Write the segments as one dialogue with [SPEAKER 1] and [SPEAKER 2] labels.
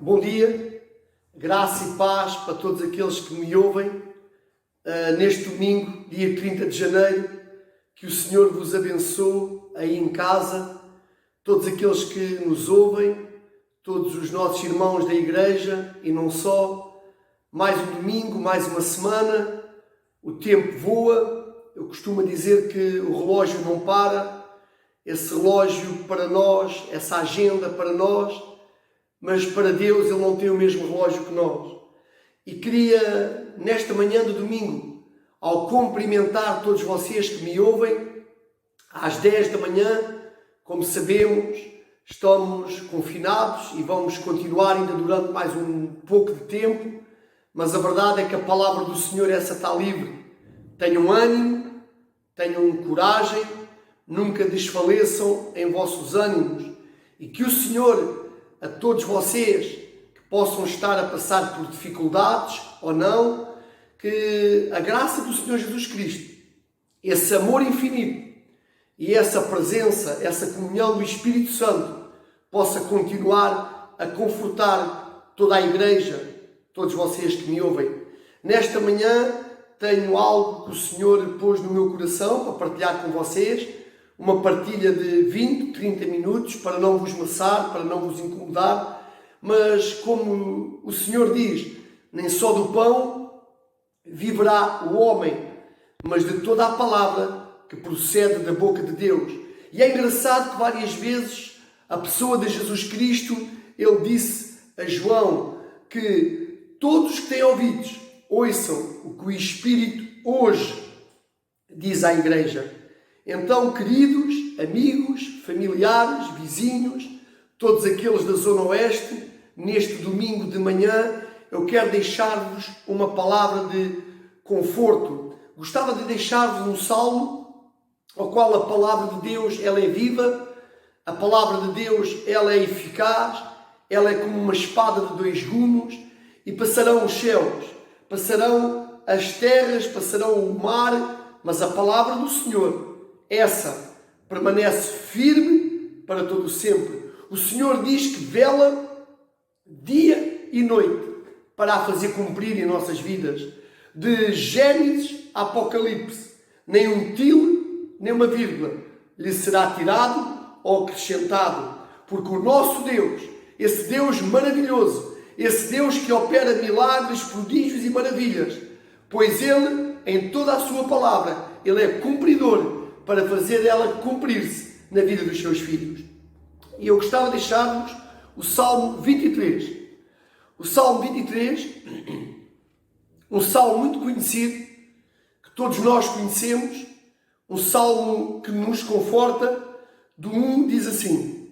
[SPEAKER 1] Bom dia, graça e paz para todos aqueles que me ouvem neste domingo, dia 30 de janeiro. Que o Senhor vos abençoe aí em casa, todos aqueles que nos ouvem, todos os nossos irmãos da igreja e não só. Mais um domingo, mais uma semana, o tempo voa. Eu costumo dizer que o relógio não para, esse relógio para nós, essa agenda para nós, mas para Deus Ele não tem o mesmo relógio que nós. E queria, nesta manhã de domingo, ao cumprimentar todos vocês que me ouvem, às 10 da manhã, como sabemos, estamos confinados e vamos continuar ainda durante mais um pouco de tempo, mas a verdade é que a palavra do Senhor essa está livre. Tenham ânimo, tenham coragem, nunca desfaleçam em vossos ânimos e que o Senhor, a todos vocês que possam estar a passar por dificuldades ou não, que a graça do Senhor Jesus Cristo, esse amor infinito e essa presença, essa comunhão do Espírito Santo possa continuar a confortar toda a igreja, todos vocês que me ouvem. Nesta manhã tenho algo que o Senhor pôs no meu coração para partilhar com vocês, uma partilha de 20, 30 minutos, para não vos maçar, para não vos incomodar, mas como o Senhor diz, nem só do pão viverá o homem, mas de toda a palavra que procede da boca de Deus. E é engraçado que várias vezes a pessoa de Jesus Cristo, Ele disse a João que todos que têm ouvidos ouçam o que o Espírito hoje diz à igreja. Então, queridos, amigos, familiares, vizinhos, todos aqueles da Zona Oeste, neste domingo de manhã, eu quero deixar-vos uma palavra de conforto. Gostava de deixar-vos um salmo, ao qual a palavra de Deus ela é viva, a palavra de Deus ela é eficaz, ela é como uma espada de dois gumes, e passarão os céus, passarão as terras, passarão o mar, mas a palavra do Senhor, essa permanece firme para todo sempre. O Senhor diz que vela dia e noite para a fazer cumprir em nossas vidas. De Gênesis a Apocalipse, nem um tile, nem uma vírgula lhe será tirado ou acrescentado. Porque o nosso Deus, esse Deus maravilhoso, esse Deus que opera milagres, prodígios e maravilhas, pois Ele, em toda a sua palavra, Ele é cumpridor para fazer ela cumprir-se na vida dos seus filhos. E eu gostava de deixar-vos o Salmo 23. O Salmo 23, um salmo muito conhecido, que todos nós conhecemos, um salmo que nos conforta. Do 1 diz assim: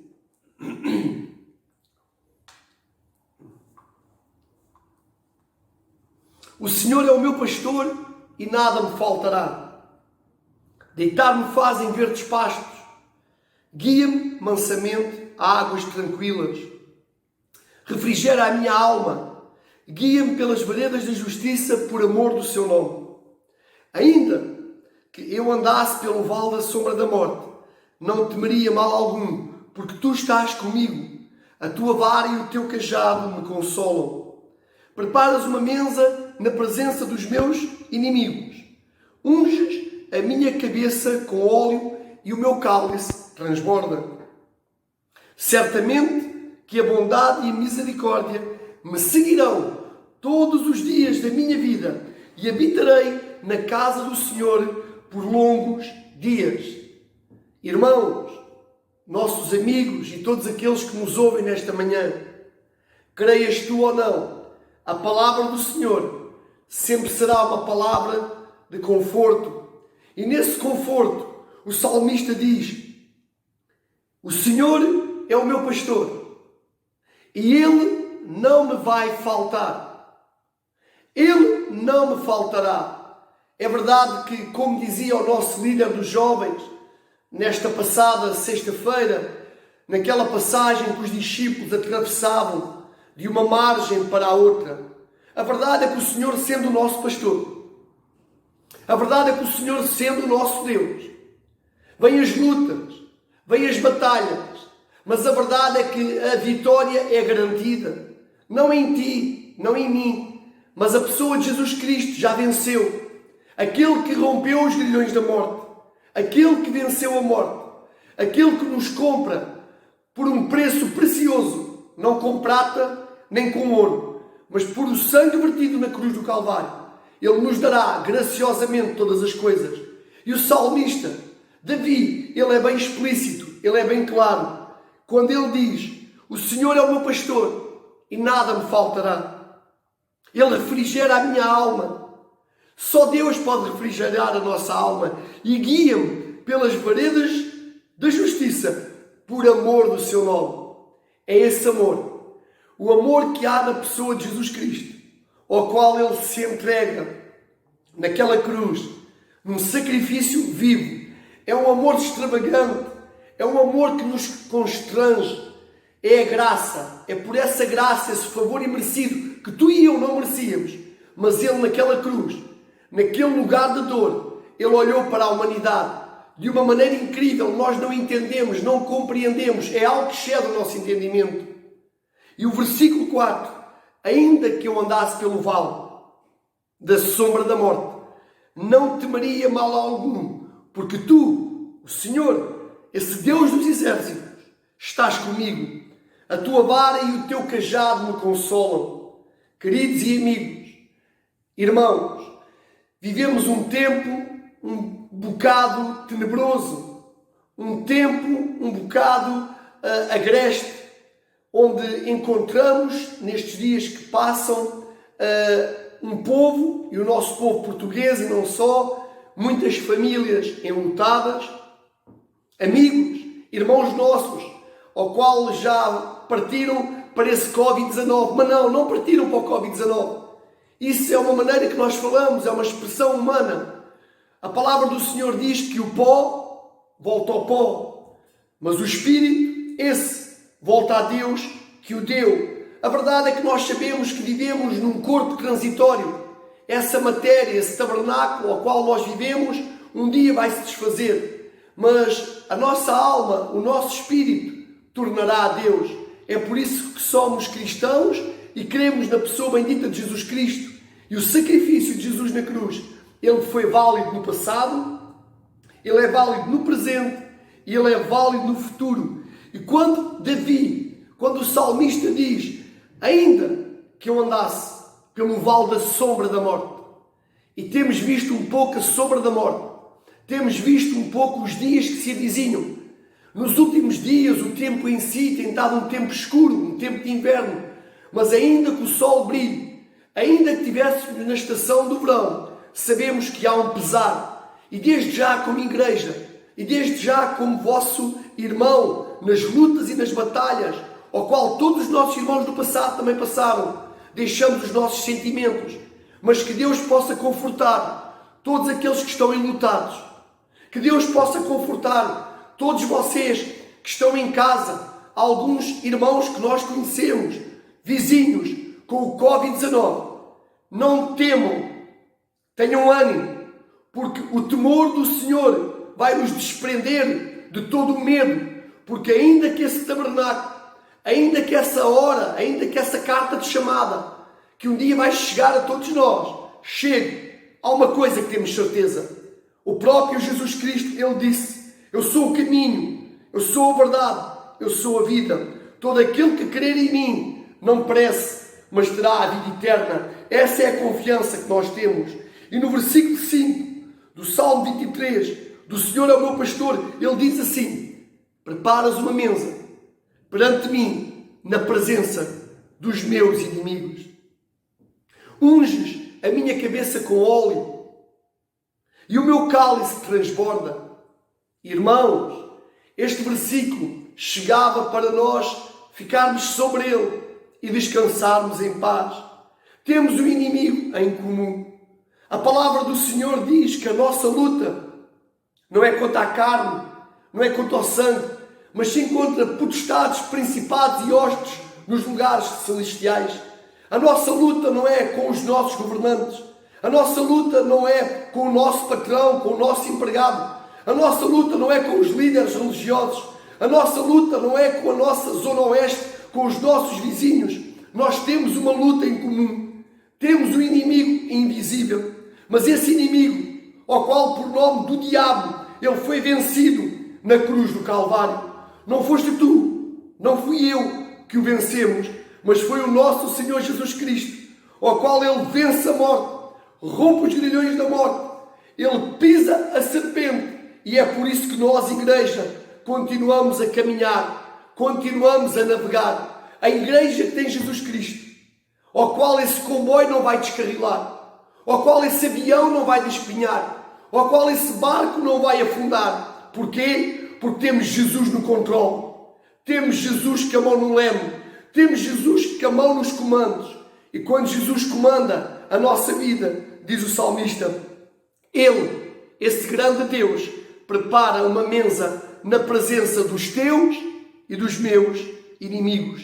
[SPEAKER 1] O Senhor é o meu pastor e nada me faltará. Deitar-me faz em verdes pastos, guia-me mansamente a águas tranquilas. Refrigera a minha alma, guia-me pelas veredas da justiça por amor do seu nome. Ainda que eu andasse pelo vale da sombra da morte, não temeria mal algum, porque tu estás comigo. A tua vara e o teu cajado me consolam. Preparas uma mesa na presença dos meus inimigos. Unges a minha cabeça com óleo e o meu cálice transborda. Certamente que a bondade e a misericórdia me seguirão todos os dias da minha vida e habitarei na casa do Senhor por longos dias. Irmãos, nossos amigos e todos aqueles que nos ouvem nesta manhã, creias tu ou não, a palavra do Senhor sempre será uma palavra de conforto. E nesse conforto, o salmista diz: o Senhor é o meu pastor e Ele não me vai faltar. Ele não me faltará. É verdade que, como dizia o nosso líder dos jovens, nesta passada sexta-feira, naquela passagem que os discípulos atravessavam de uma margem para a outra, a verdade é que o Senhor, sendo o nosso pastor, a verdade é que o Senhor, sendo o nosso Deus, vêm as lutas, vêm as batalhas, mas a verdade é que a vitória é garantida. não em ti, não em mim, mas a pessoa de Jesus Cristo já venceu. Aquele que rompeu os grilhões da morte, aquele que venceu a morte, aquele que nos compra por um preço precioso, não com prata nem com ouro, mas por o sangue vertido na cruz do Calvário. Ele nos dará graciosamente todas as coisas. E o salmista, Davi, ele é bem explícito, ele é bem claro. Quando ele diz, o Senhor é o meu pastor e nada me faltará. Ele refrigera a minha alma. Só Deus pode refrigerar a nossa alma e guia-me pelas veredas da justiça por amor do seu nome. É esse amor, o amor que há na pessoa de Jesus Cristo, ao qual ele se entrega naquela cruz, num sacrifício vivo. É um amor extravagante, é um amor que nos constrange. É a graça, é por essa graça, esse favor imerecido que tu e eu não merecíamos, mas ele naquela cruz, naquele lugar de dor, ele olhou para a humanidade de uma maneira incrível. Nós não entendemos, não compreendemos, é algo que excede o nosso entendimento. E o versículo 4, ainda que eu andasse pelo vale da sombra da morte, não temeria mal algum, porque tu, o Senhor, esse Deus dos exércitos, estás comigo. A tua vara e o teu cajado me consolam. Queridos e amigos, irmãos, vivemos um tempo um bocado tenebroso, um tempo um bocado agreste, onde encontramos nestes dias que passam um povo, e o nosso povo português e não só, muitas famílias enlutadas, amigos, irmãos nossos, ao qual já partiram para esse Covid-19, mas não partiram para o Covid-19. Isso é uma maneira que nós falamos, é uma expressão humana. A palavra do Senhor diz que o pó volta ao pó, mas o Espírito, esse, volta a Deus que o deu. A verdade é que nós sabemos que vivemos num corpo transitório. Essa matéria, esse tabernáculo ao qual nós vivemos, um dia vai se desfazer. Mas a nossa alma, o nosso espírito, tornará a Deus. É por isso que somos cristãos e cremos na pessoa bendita de Jesus Cristo. E o sacrifício de Jesus na cruz, ele foi válido no passado, ele é válido no presente e ele é válido no futuro. E quando o salmista diz, ainda que eu andasse pelo vale da sombra da morte, e temos visto um pouco a sombra da morte, temos visto um pouco os dias que se avizinham. Nos últimos dias o tempo em si tem estado um tempo escuro, um tempo de inverno, mas ainda que o sol brilhe, ainda que estivéssemos na estação do verão, sabemos que há um pesar. E desde já como igreja, e desde já como vosso irmão, nas lutas e nas batalhas, ao qual todos os nossos irmãos do passado também passaram, deixamos os nossos sentimentos, mas que Deus possa confortar todos aqueles que estão enlutados, que Deus possa confortar todos vocês que estão em casa, alguns irmãos que nós conhecemos, vizinhos, com o Covid-19. Não temam, tenham ânimo, porque o temor do Senhor vai nos desprender de todo o medo, porque ainda que esse tabernáculo, ainda que essa hora, ainda que essa carta de chamada, que um dia vai chegar a todos nós, chegue, há uma coisa que temos certeza. O próprio Jesus Cristo, ele disse, eu sou o caminho, eu sou a verdade, eu sou a vida. Todo aquele que crer em mim não perece, mas terá a vida eterna. Essa é a confiança que nós temos. E no versículo 5 do Salmo 23, do Senhor é o meu pastor, ele diz assim, preparas uma mesa perante mim, na presença dos meus inimigos. Unges a minha cabeça com óleo e o meu cálice transborda. Irmãos, este versículo chegava para nós ficarmos sobre ele e descansarmos em paz. Temos um inimigo em comum. A palavra do Senhor diz que a nossa luta não é contra a carne, não é contra o sangue, mas sim contra potestades, principados e hostes nos lugares celestiais. A nossa luta não é com os nossos governantes. A nossa luta não é com o nosso patrão, com o nosso empregado. A nossa luta não é com os líderes religiosos. A nossa luta não é com a nossa zona oeste, com os nossos vizinhos. nós temos uma luta em comum. Temos um inimigo invisível, mas esse inimigo, ao qual por nome do diabo, ele foi vencido na cruz do Calvário. Não foste tu, não fui eu que o vencemos, mas foi o nosso Senhor Jesus Cristo, ao qual ele vence a morte, rompe os grilhões da morte, ele pisa a serpente, e é por isso que nós, igreja, continuamos a caminhar, continuamos a navegar. A igreja que tem Jesus Cristo, ao qual esse comboio não vai descarrilar, ao qual esse avião não vai despenhar, ao qual esse barco não vai afundar. Porquê? Porque temos Jesus no controle, temos Jesus com a mão no leme, temos Jesus com a mão nos comandos. E quando Jesus comanda a nossa vida, diz o salmista, Ele, esse grande Deus, prepara uma mesa na presença dos teus e dos meus inimigos.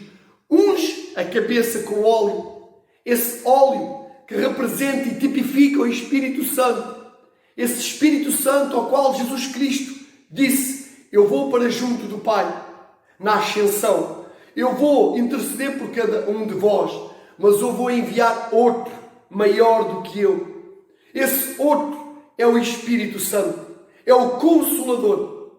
[SPEAKER 1] Unge a cabeça com óleo, esse óleo que representa e tipifica o Espírito Santo, esse Espírito Santo ao qual Jesus Cristo disse, eu vou para junto do Pai, na ascensão, eu vou interceder por cada um de vós, mas eu vou enviar outro, maior do que eu. Esse outro é o Espírito Santo, é o Consolador,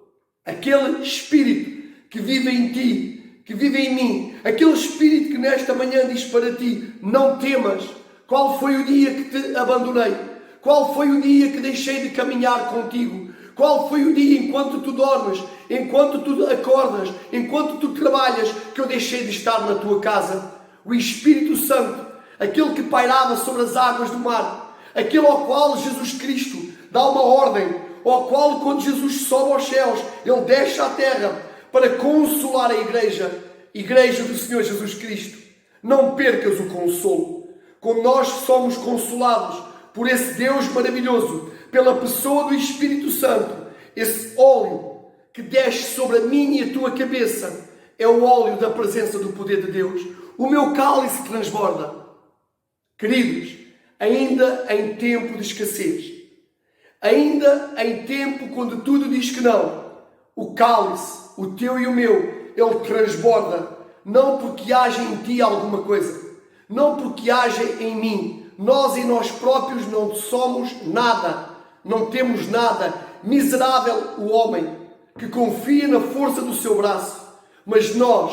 [SPEAKER 1] aquele Espírito que vive em ti, que vive em mim, aquele Espírito que nesta manhã diz para ti, não temas. Qual foi o dia que te abandonei? Qual foi o dia que deixei de caminhar contigo? Qual foi o dia enquanto tu dormes, enquanto tu acordas, enquanto tu trabalhas, que eu deixei de estar na tua casa? O Espírito Santo, aquele que pairava sobre as águas do mar, aquele ao qual Jesus Cristo dá uma ordem, ao qual quando Jesus sobe aos céus, Ele desce à terra para consolar a igreja do Senhor Jesus Cristo. Não percas o consolo. Como nós somos consolados por esse Deus maravilhoso, pela pessoa do Espírito Santo, esse óleo que desce sobre a minha e a tua cabeça é o óleo da presença do poder de Deus. O meu cálice transborda. Queridos, ainda em tempo de escassez, ainda em tempo quando tudo diz que não, o cálice, o teu e o meu, ele transborda, não porque haja em ti alguma coisa, não porque haja em mim. Nós e nós próprios não somos nada, não temos nada. Miserável o homem que confia na força do seu braço, mas nós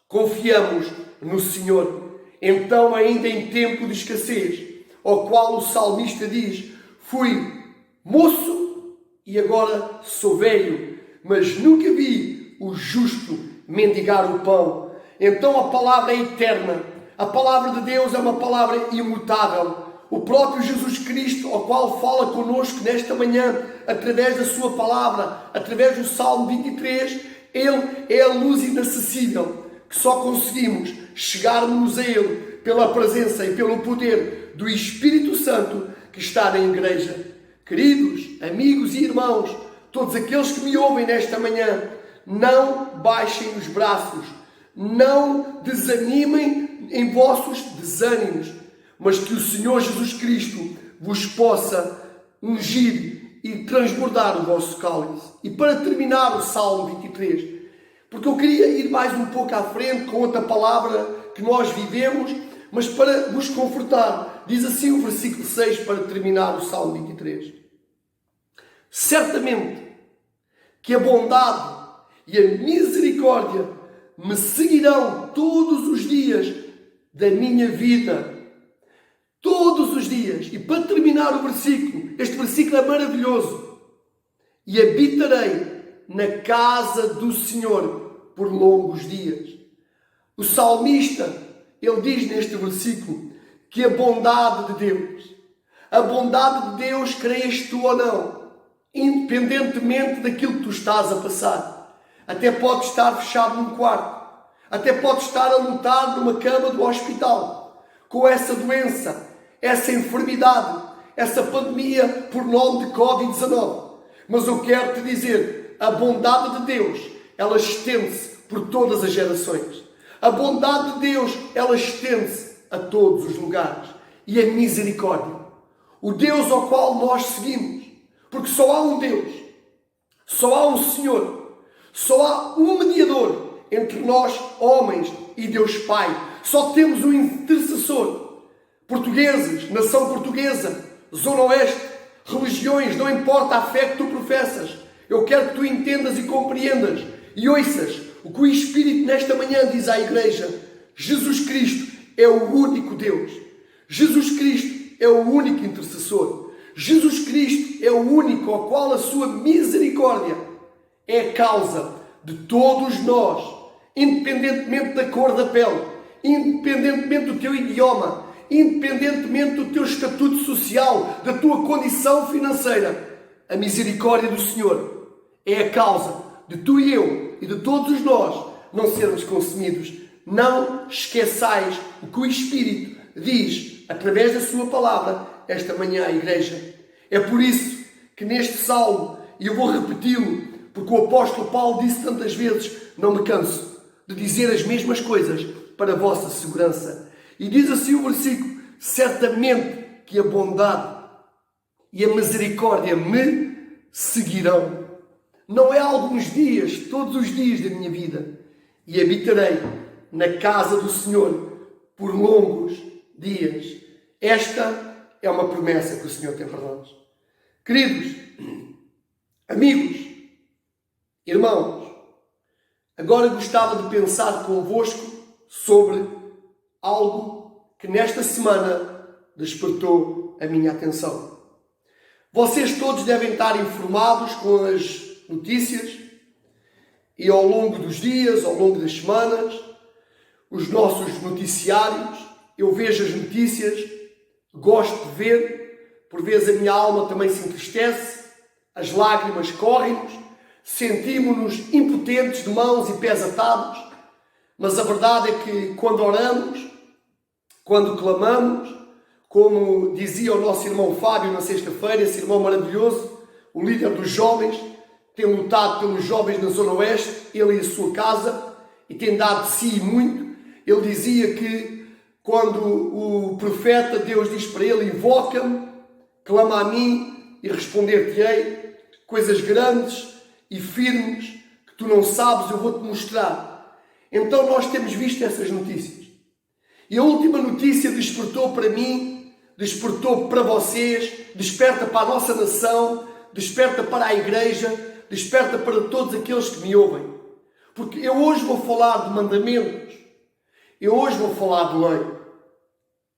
[SPEAKER 1] confiamos no Senhor. Então, ainda em tempo de escassez, ao qual o salmista diz, fui moço e agora sou velho, mas nunca vi o justo mendigar o pão. Então a palavra é eterna, a palavra de Deus é uma palavra imutável. O próprio Jesus Cristo, ao qual fala connosco nesta manhã, através da sua palavra, através do Salmo 23, Ele é a luz inacessível, que só conseguimos chegarmos a Ele pela presença e pelo poder do Espírito Santo que está na igreja. Queridos, amigos e irmãos, todos aqueles que me ouvem nesta manhã, não baixem os braços, não desanimem em vossos desânimos, mas que o Senhor Jesus Cristo vos possa ungir e transbordar o vosso cálice. E para terminar o Salmo 23, porque eu queria ir mais um pouco à frente com outra palavra que nós vivemos, mas para vos confortar, diz assim o versículo 6 para terminar o Salmo 23. Certamente que a bondade e a misericórdia me seguirão todos os dias da minha vida. Todos os dias. E para terminar o versículo, este versículo é maravilhoso. E habitarei na casa do Senhor por longos dias. O salmista, ele diz neste versículo que a bondade de Deus, creias tu ou não, independentemente daquilo que tu estás a passar. Até pode estar fechado num quarto, até pode estar a lutar numa cama do hospital, com essa doença, essa enfermidade, essa pandemia por nome de Covid-19. Mas eu quero te dizer, a bondade de Deus, ela estende-se por todas as gerações. A bondade de Deus, ela estende-se a todos os lugares. E a misericórdia, o Deus ao qual nós seguimos, porque só há um Deus, só há um Senhor, só há um mediador entre nós, homens, e Deus Pai. Só temos um intercessor. Portugueses, nação portuguesa, Zona Oeste, religiões, não importa a fé que tu professas. Eu quero que tu entendas e compreendas e ouças o que o Espírito nesta manhã diz à Igreja. Jesus Cristo é o único Deus. Jesus Cristo é o único intercessor. Jesus Cristo é o único ao qual a sua misericórdia é a causa de todos nós, independentemente da cor da pele, independentemente do teu idioma, independentemente do teu estatuto social, da tua condição financeira. A misericórdia do Senhor é a causa de tu e eu e de todos nós não sermos consumidos. Não esqueçais o que o Espírito diz através da sua palavra esta manhã à Igreja. É por isso que neste salmo, e eu vou repeti-lo, porque o apóstolo Paulo disse tantas vezes, não me canso de dizer as mesmas coisas para a vossa segurança. E diz assim o versículo: certamente que a bondade e a misericórdia me seguirão. Não é alguns dias, todos os dias da minha vida. E habitarei na casa do Senhor por longos dias. Esta é uma promessa que o Senhor tem para nós. Queridos, amigos, irmãos, agora gostava de pensar convosco sobre algo que nesta semana despertou a minha atenção. Vocês todos devem estar informados com as notícias e ao longo dos dias, ao longo das semanas, os nossos noticiários, eu vejo as notícias, gosto de ver, por vezes a minha alma também se entristece, as lágrimas correm-nos, sentimos-nos impotentes de mãos e pés atados, mas a verdade é que quando oramos, quando clamamos, como dizia o nosso irmão Fábio na sexta-feira, esse irmão maravilhoso, o líder dos jovens, tem lutado pelos jovens na Zona Oeste, ele e a sua casa, e tem dado de si muito. Ele dizia que quando o profeta, Deus diz para ele: invoca-me, clama a mim e responder-te-ei coisas grandes e firmes que tu não sabes, eu vou-te mostrar. Então nós temos visto essas notícias. E a última notícia despertou para mim, despertou para vocês, desperta para a nossa nação, desperta para a Igreja, desperta para todos aqueles que me ouvem. Porque eu hoje vou falar de mandamentos. Eu hoje vou falar de lei.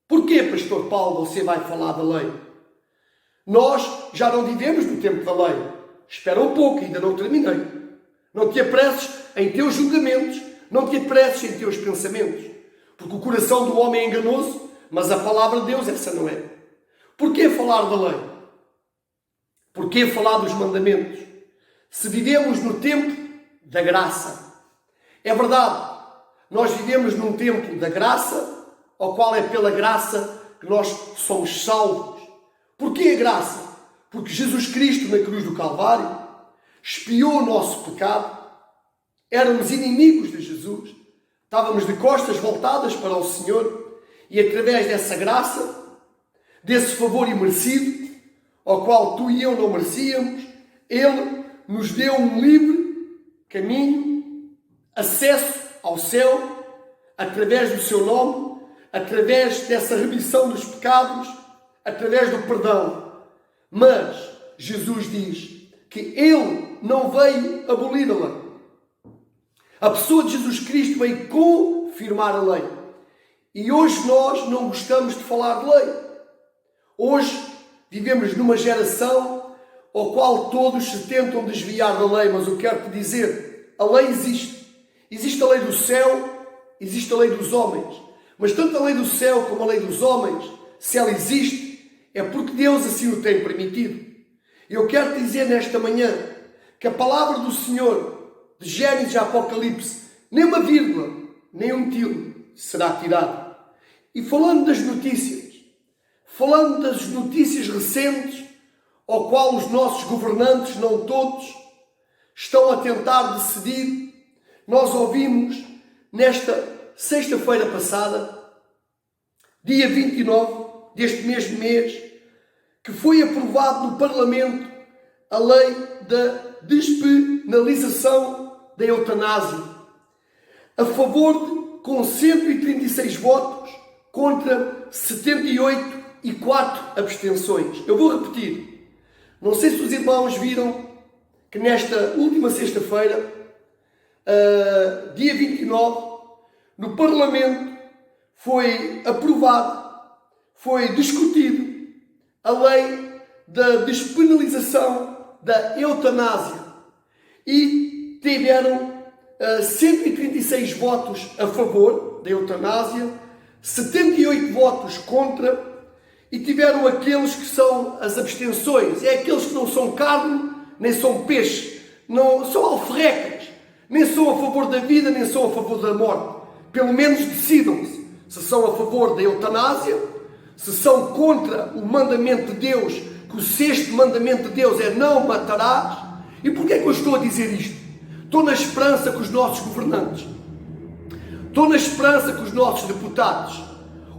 [SPEAKER 1] Porquê, Pastor Paulo, você vai falar da lei? Nós já não vivemos no tempo da lei. Espera um pouco, ainda não terminei. Não te apresses em teus julgamentos, não te apresses em teus pensamentos. Porque o coração do homem é enganoso, mas a palavra de Deus essa não é. Porquê falar da lei? Porquê falar dos mandamentos? Se vivemos no tempo da graça. É verdade, nós vivemos num tempo da graça, ao qual é pela graça que nós somos salvos. Porquê a graça? Porque Jesus Cristo na cruz do Calvário expiou o nosso pecado. Éramos inimigos de Jesus. Estávamos de costas voltadas para o Senhor. E através dessa graça, desse favor imerecido, ao qual tu e eu não merecíamos, Ele nos deu um livre caminho, acesso ao céu, através do seu nome, através dessa remissão dos pecados, através do perdão. Mas Jesus diz que Ele não veio abolir a lei. A pessoa de Jesus Cristo veio confirmar a lei. E hoje nós não gostamos de falar de lei. Hoje vivemos numa geração ao qual todos se tentam desviar da lei, mas eu quero te dizer, a lei existe. Existe a lei do céu, existe a lei dos homens. Mas tanto a lei do céu como a lei dos homens, se ela existe, é porque Deus assim o tem permitido. E eu quero te dizer nesta manhã que a palavra do Senhor, de Gênesis a Apocalipse, nem uma vírgula, nem um tilo será tirado. E falando das notícias recentes, ao qual os nossos governantes, não todos, estão a tentar decidir, nós ouvimos nesta sexta-feira passada, dia 29 deste mesmo mês, que foi aprovado no Parlamento a lei da despenalização da eutanásia. a favor com 136 votos contra 78 e 4 abstenções. Eu vou repetir. Não sei se os irmãos viram que nesta última sexta-feira, dia 29, no Parlamento foi aprovado, foi discutido a lei da despenalização da eutanásia e tiveram 136 votos a favor da eutanásia, 78 votos contra e tiveram aqueles que são as abstenções, é aqueles que não são carne, nem são peixe, não são alferrecas, nem são a favor da vida, nem são a favor da morte. Pelo menos decidam-se se são a favor da eutanásia, se são contra o mandamento de Deus, que o 6º mandamento de Deus é não matarás. E porquê é que eu estou a dizer isto? Estou na esperança que os nossos governantes, estou na esperança que os nossos deputados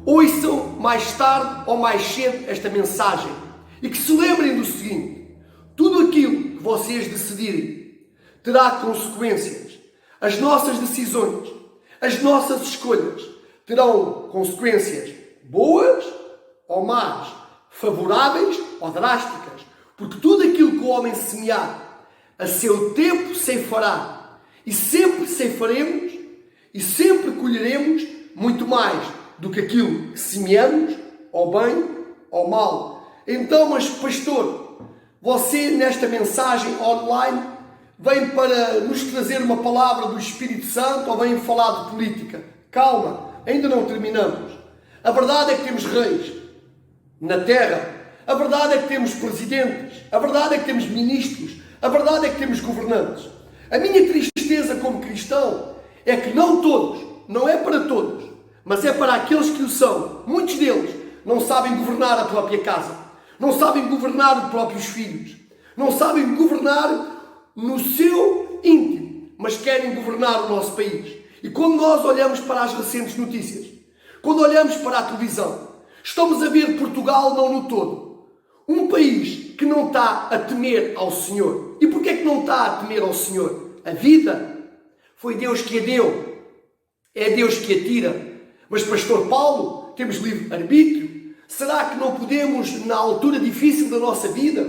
[SPEAKER 1] ouçam mais tarde ou mais cedo esta mensagem e que se lembrem do seguinte: tudo aquilo que vocês decidirem terá consequências. As nossas decisões, as nossas escolhas terão consequências boas ou más, favoráveis ou drásticas, porque tudo aquilo que o homem semear, a seu tempo ceifará, e sempre ceifaremos e sempre colheremos muito mais do que aquilo que semeamos, ao bem ou mal. Então, mas pastor, você nesta mensagem online vem para nos trazer uma palavra do Espírito Santo ou vem falar de política? Calma, ainda não terminamos. A verdade é que temos reis na terra, a verdade é que temos presidentes, a verdade é que temos ministros, a verdade é que temos governantes. A minha tristeza como cristão é que não todos, não é para todos, mas é para aqueles que o são. Muitos deles não sabem governar a própria casa, não sabem governar os próprios filhos, não sabem governar no seu íntimo, mas querem governar o nosso país. E quando nós olhamos para as recentes notícias, quando olhamos para a televisão, estamos a ver Portugal não no todo. Um país que não está a temer ao Senhor. E porquê é que não está a temer ao Senhor? A vida foi Deus que a deu. É Deus que a tira. Mas, pastor Paulo, temos livre-arbítrio? Será que não podemos, na altura difícil da nossa vida,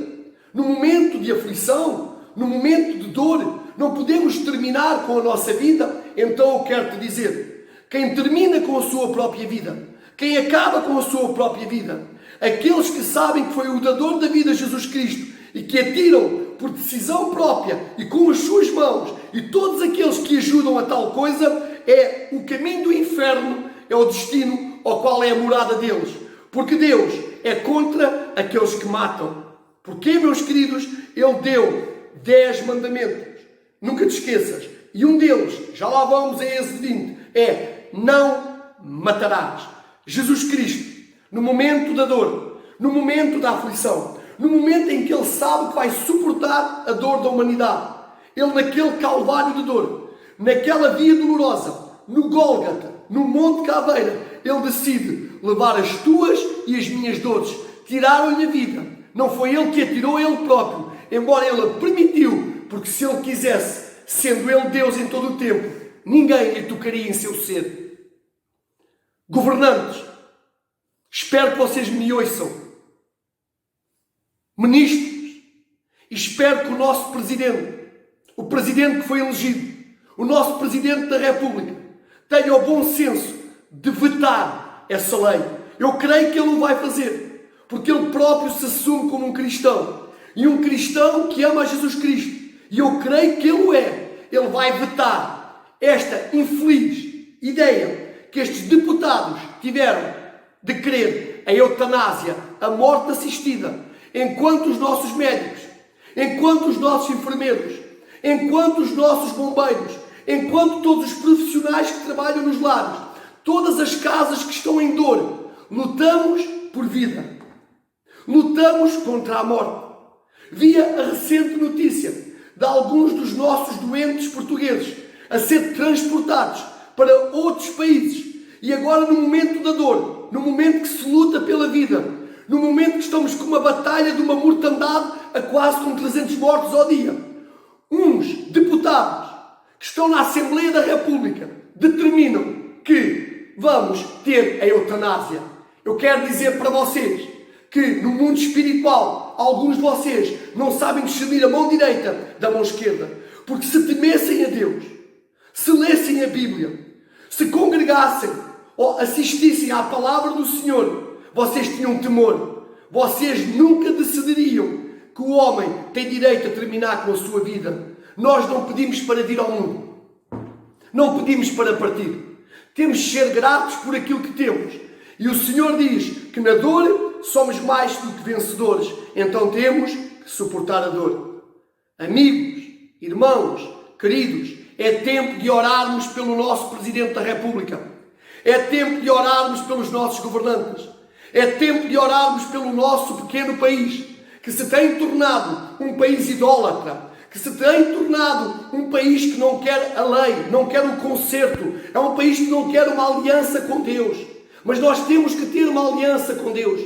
[SPEAKER 1] no momento de aflição, no momento de dor, não podemos terminar com a nossa vida? Então eu quero te dizer, quem termina com a sua própria vida, quem acaba com a sua própria vida, aqueles que sabem que foi o dador da vida Jesus Cristo e que atiram por decisão própria e com as suas mãos, e todos aqueles que ajudam a tal coisa, é o caminho do inferno, é o destino ao qual é a morada deles. Porque Deus é contra aqueles que matam. Porque, meus queridos, Ele deu 10 mandamentos. Nunca te esqueças. E um deles, já lá vamos a Êxodo 20, é não matarás. Jesus Cristo, no momento da dor, no momento da aflição, no momento em que Ele sabe que vai suportar a dor da humanidade, Ele naquele calvário de dor, naquela via dolorosa, no Gólgota, no Monte Caveira, Ele decide levar as tuas e as minhas dores. Tiraram-lhe a vida. Não foi Ele que a tirou, Ele próprio, embora Ele a permitiu, porque se Ele quisesse, sendo Ele Deus em todo o tempo, ninguém lhe tocaria em seu ser. Governantes, espero que vocês me ouçam. Ministros, espero que o nosso presidente, o presidente que foi elegido, o nosso presidente da República, tenha o bom senso de vetar essa lei. Eu creio que ele o vai fazer, porque ele próprio se assume como um cristão, e um cristão que ama a Jesus Cristo, e eu creio que ele o é. Ele vai vetar esta infeliz ideia que estes deputados tiveram de querer a eutanásia, a morte assistida, enquanto os nossos médicos, enquanto os nossos enfermeiros, enquanto os nossos bombeiros, enquanto todos os profissionais que trabalham nos lares, todas as casas que estão em dor, lutamos por vida. Lutamos contra a morte. Vi a recente notícia de alguns dos nossos doentes portugueses a ser transportados para outros países. E agora, no momento da dor, no momento que se luta pela vida, no momento que estamos com uma batalha de uma mortandade a quase com 300 mortos ao dia, uns deputados que estão na Assembleia da República determinam que vamos ter a eutanásia. Eu quero dizer para vocês que no mundo espiritual, alguns de vocês não sabem discernir a mão direita da mão esquerda. Porque se temessem a Deus, se lessem a Bíblia, se congregassem ou assistissem à palavra do Senhor, vocês tinham temor. Vocês nunca decidiriam que o homem tem direito a terminar com a sua vida. Nós não pedimos para vir ao mundo. Não pedimos para partir. Temos de ser gratos por aquilo que temos. E o Senhor diz que na dor somos mais do que vencedores. Então temos que suportar a dor. Amigos, irmãos, queridos, é tempo de orarmos pelo nosso Presidente da República. É tempo de orarmos pelos nossos governantes. É tempo de orarmos pelo nosso pequeno país, que se tem tornado um país idólatra, que se tem tornado um país que não quer a lei, não quer o conserto, é um país que não quer uma aliança com Deus. Mas nós temos que ter uma aliança com Deus.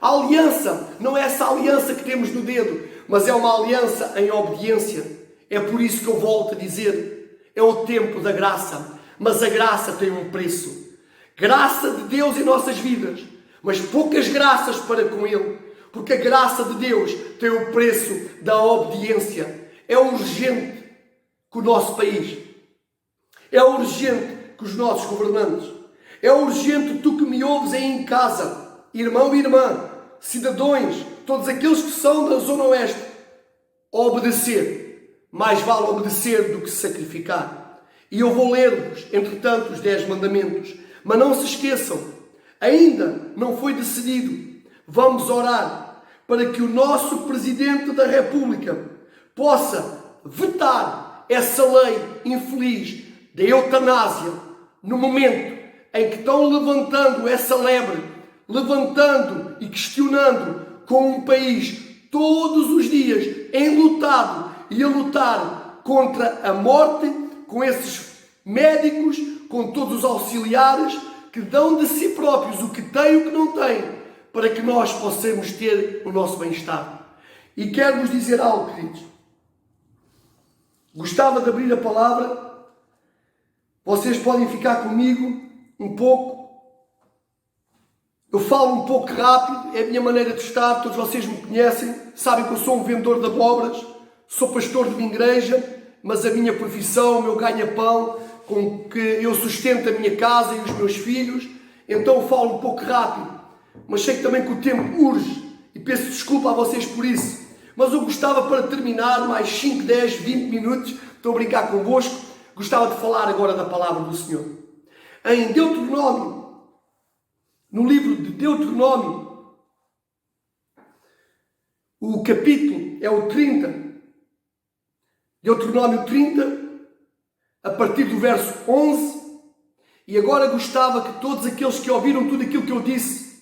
[SPEAKER 1] A aliança não é essa aliança que temos no dedo, mas é uma aliança em obediência. É por isso que eu volto a dizer, é o tempo da graça, mas a graça tem um preço. Graça de Deus em nossas vidas, mas poucas graças para com Ele, porque a graça de Deus tem o preço da obediência. É urgente que o nosso país, é urgente que os nossos governantes, é urgente tu que me ouves aí em casa, irmão e irmã, cidadãos, todos aqueles que são da Zona Oeste, obedecer. Mais vale obedecer do que sacrificar. E eu vou ler-vos, entretanto, os 10 mandamentos. Mas não se esqueçam, ainda não foi decidido. Vamos orar para que o nosso Presidente da República possa vetar essa lei infeliz da eutanásia no momento em que estão levantando essa lebre, levantando e questionando com um país todos os dias enlutado e a lutar contra a morte, com esses médicos, com todos os auxiliares que dão de si próprios o que têm e o que não têm, para que nós possamos ter o nosso bem-estar. E quero-vos dizer algo, queridos. Gostava de abrir a palavra. Vocês podem ficar comigo um pouco. Eu falo um pouco rápido, é a minha maneira de estar, todos vocês me conhecem, sabem que eu sou um vendedor de abóboras, sou pastor de uma igreja, mas a minha profissão, o meu ganha-pão, com que eu sustento a minha casa e os meus filhos, então eu falo um pouco rápido, mas sei que também que o tempo urge, e peço desculpa a vocês por isso, mas eu gostava para terminar, mais 5, 10, 20 minutos, estou a brincar convosco, gostava de falar agora da palavra do Senhor. Em Deuteronômio, no livro de Deuteronômio, o capítulo é o 30, Deuteronômio 30, a partir do verso 11, e agora gostava que todos aqueles que ouviram tudo aquilo que eu disse,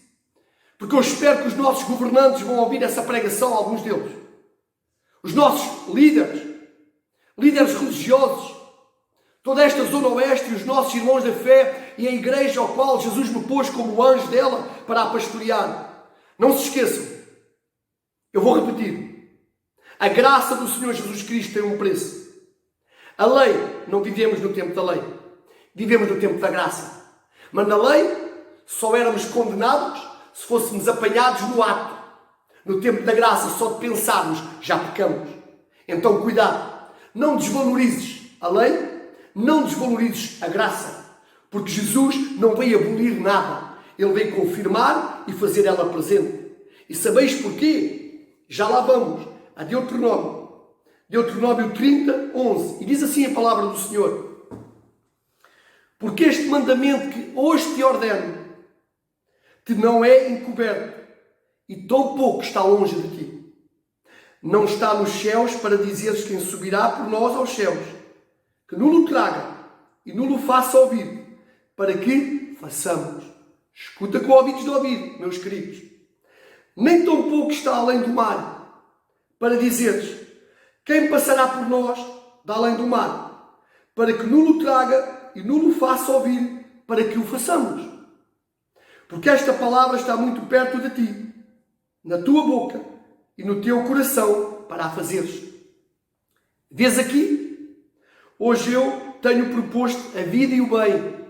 [SPEAKER 1] porque eu espero que os nossos governantes vão ouvir essa pregação, alguns deles, os nossos líderes religiosos, toda esta Zona Oeste e os nossos irmãos da fé e a igreja ao qual Jesus me pôs como anjo dela para a pastorear. Não se esqueçam, eu vou repetir, a graça do Senhor Jesus Cristo tem um preço. A lei, não vivemos no tempo da lei, vivemos no tempo da graça. Mas na lei só éramos condenados se fôssemos apanhados no ato. No tempo da graça, só de pensarmos, já pecamos. Então cuidado, não desvalorizes a lei, não desvalorizes a graça, porque Jesus não veio abolir nada, Ele veio confirmar e fazer ela presente. E sabeis porquê? Já lá vamos a Deuteronômio 30, 11, e diz assim a palavra do Senhor: porque este mandamento que hoje te ordeno te não é encoberto, e tão pouco está longe de ti. Não está nos céus para dizeres quem subirá por nós aos céus, que nulo traga e nulo faça ouvir, para que façamos. Escuta com ouvidos de ouvir, meus queridos. Nem tão pouco está além do mar, para dizeres quem passará por nós da além do mar, para que nulo traga e nulo faça ouvir, para que o façamos. Porque esta palavra está muito perto de ti, na tua boca e no teu coração, para a fazeres. Vês aqui? Hoje eu tenho proposto a vida e o bem,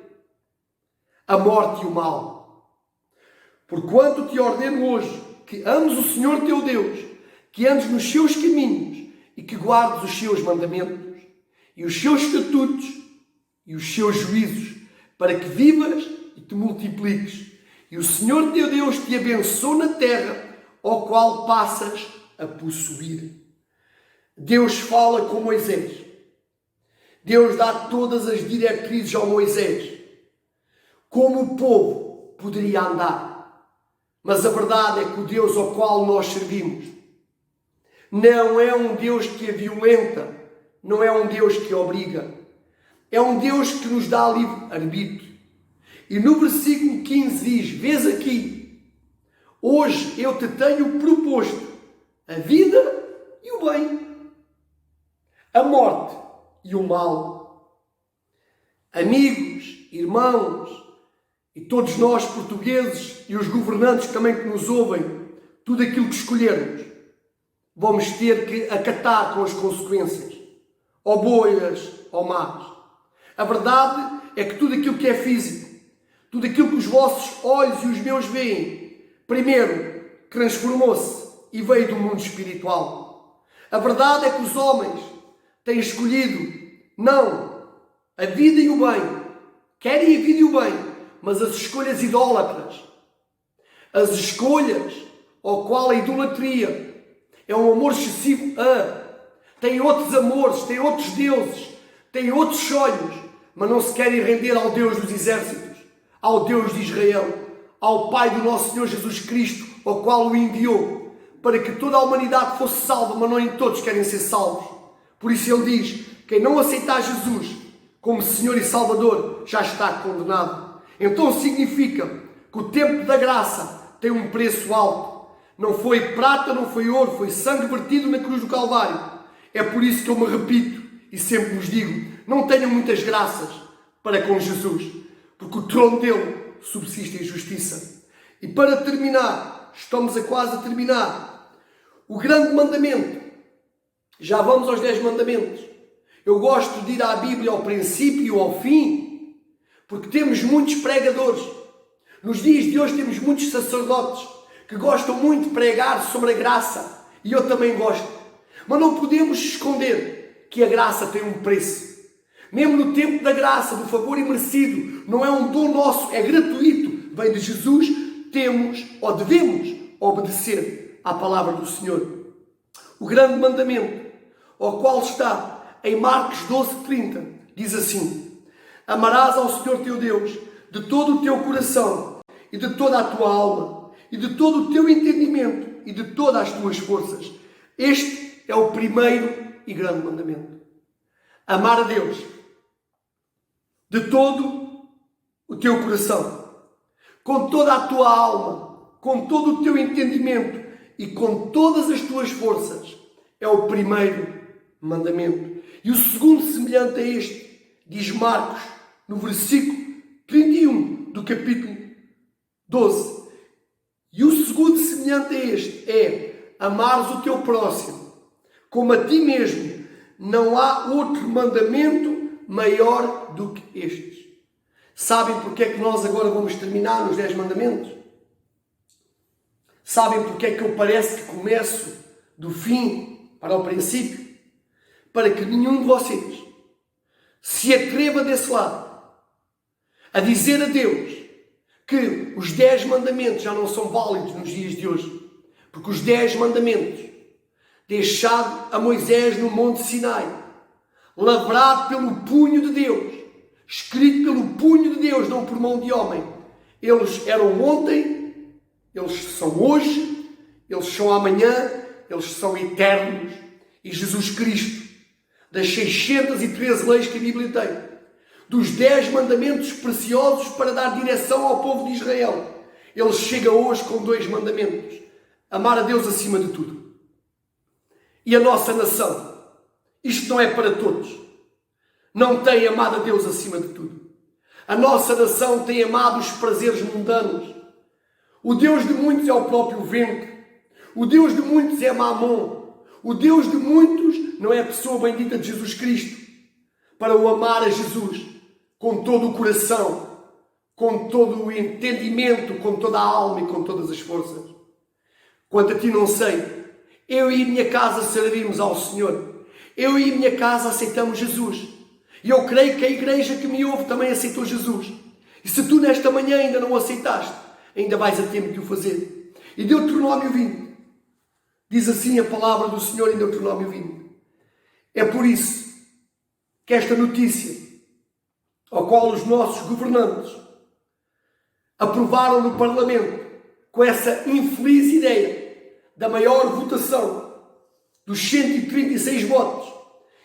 [SPEAKER 1] a morte e o mal. Porquanto te ordeno hoje que ames o Senhor teu Deus, que andes nos seus caminhos e que guardes os seus mandamentos e os seus estatutos e os seus juízos, para que vivas e te multipliques. E o Senhor teu Deus te abençoe na terra, ao qual passas a possuir. Deus fala com Moisés. Deus dá todas as diretrizes ao Moisés. Como o povo poderia andar. Mas a verdade é que o Deus ao qual nós servimos não é um Deus que a violenta, não é um Deus que obriga. É um Deus que nos dá livre-arbítrio. E no versículo 15 diz, vês aqui, hoje eu te tenho proposto a vida e o bem, a morte e o mal. Amigos, irmãos, e todos nós portugueses e os governantes também que nos ouvem, tudo aquilo que escolhermos, vamos ter que acatar com as consequências, ou boas ou más. A verdade é que tudo aquilo que é físico, tudo aquilo que os vossos olhos e os meus veem, primeiro transformou-se e veio do mundo espiritual. A verdade é que os homens têm escolhido, não, a vida e o bem, querem a vida e o bem, mas as escolhas idólatras, as escolhas ao qual a idolatria é um amor excessivo têm outros amores, têm outros deuses, têm outros sonhos, mas não se querem render ao Deus dos exércitos, ao Deus de Israel, ao Pai do nosso Senhor Jesus Cristo, ao qual o enviou, para que toda a humanidade fosse salva, mas nem todos querem ser salvos. Por isso ele diz, quem não aceitar Jesus como Senhor e Salvador, já está condenado. Então significa que o tempo da graça tem um preço alto. Não foi prata, não foi ouro, foi sangue vertido na cruz do Calvário. É por isso que eu me repito e sempre vos digo, não tenham muitas graças para com Jesus, porque o trono dele subsiste em justiça. E para terminar, estamos a quase terminar, o grande mandamento, já vamos aos 10 mandamentos. Eu gosto de ir à Bíblia ao princípio e ao fim, porque temos muitos pregadores. Nos dias de hoje temos muitos sacerdotes que gostam muito de pregar sobre a graça, e eu também gosto. Mas não podemos esconder que a graça tem um preço. Mesmo no tempo da graça, do favor imerecido, não é um dom nosso, é gratuito, vem de Jesus, temos ou devemos obedecer à palavra do Senhor. O grande mandamento, ao qual está em Marcos 12:30, diz assim: amarás ao Senhor teu Deus de todo o teu coração e de toda a tua alma e de todo o teu entendimento e de todas as tuas forças. Este é o primeiro e grande mandamento. Amar a Deus de todo o teu coração, com toda a tua alma, com todo o teu entendimento e com todas as tuas forças. É o primeiro mandamento. E o segundo, semelhante a este, diz Marcos, no versículo 31 do capítulo 12. E o segundo, semelhante a este, é amares o teu próximo como a ti mesmo. Não há outro mandamento maior do que estes. Sabem porque é que nós agora vamos terminar nos 10 mandamentos? Sabem porque é que eu parece que começo do fim para o princípio? Para que nenhum de vocês se atreva desse lado a dizer a Deus que os 10 mandamentos já não são válidos nos dias de hoje. Porque os 10 mandamentos, deixado a Moisés no Monte Sinai, lavrado pelo punho de Deus, escrito pelo punho de Deus, não por mão de homem, eles eram ontem, eles são hoje, eles são amanhã, eles são eternos. E Jesus Cristo, das 613 leis que a Bíblia tem, dos 10 mandamentos preciosos para dar direção ao povo de Israel, ele chega hoje com 2 mandamentos: amar a Deus acima de tudo. E a nossa nação, isto não é para todos, não tem amado a Deus acima de tudo. A nossa nação tem amado os prazeres mundanos. O Deus de muitos é o próprio ventre. O Deus de muitos é Mamon. O Deus de muitos não é a pessoa bendita de Jesus Cristo. para o amar a Jesus com todo o coração, com todo o entendimento, com toda a alma e com todas as forças. Quanto a ti não sei, eu e a minha casa servimos ao Senhor. Eu e a minha casa aceitamos Jesus. E eu creio que a igreja que me ouve também aceitou Jesus. E se tu nesta manhã ainda não o aceitaste, ainda vais a tempo de o fazer. E Deuteronômio 20, diz assim a palavra do Senhor em Deuteronômio 20. É por isso que esta notícia, ao qual os nossos governantes aprovaram no Parlamento com essa infeliz ideia da maior votação dos 136 votos,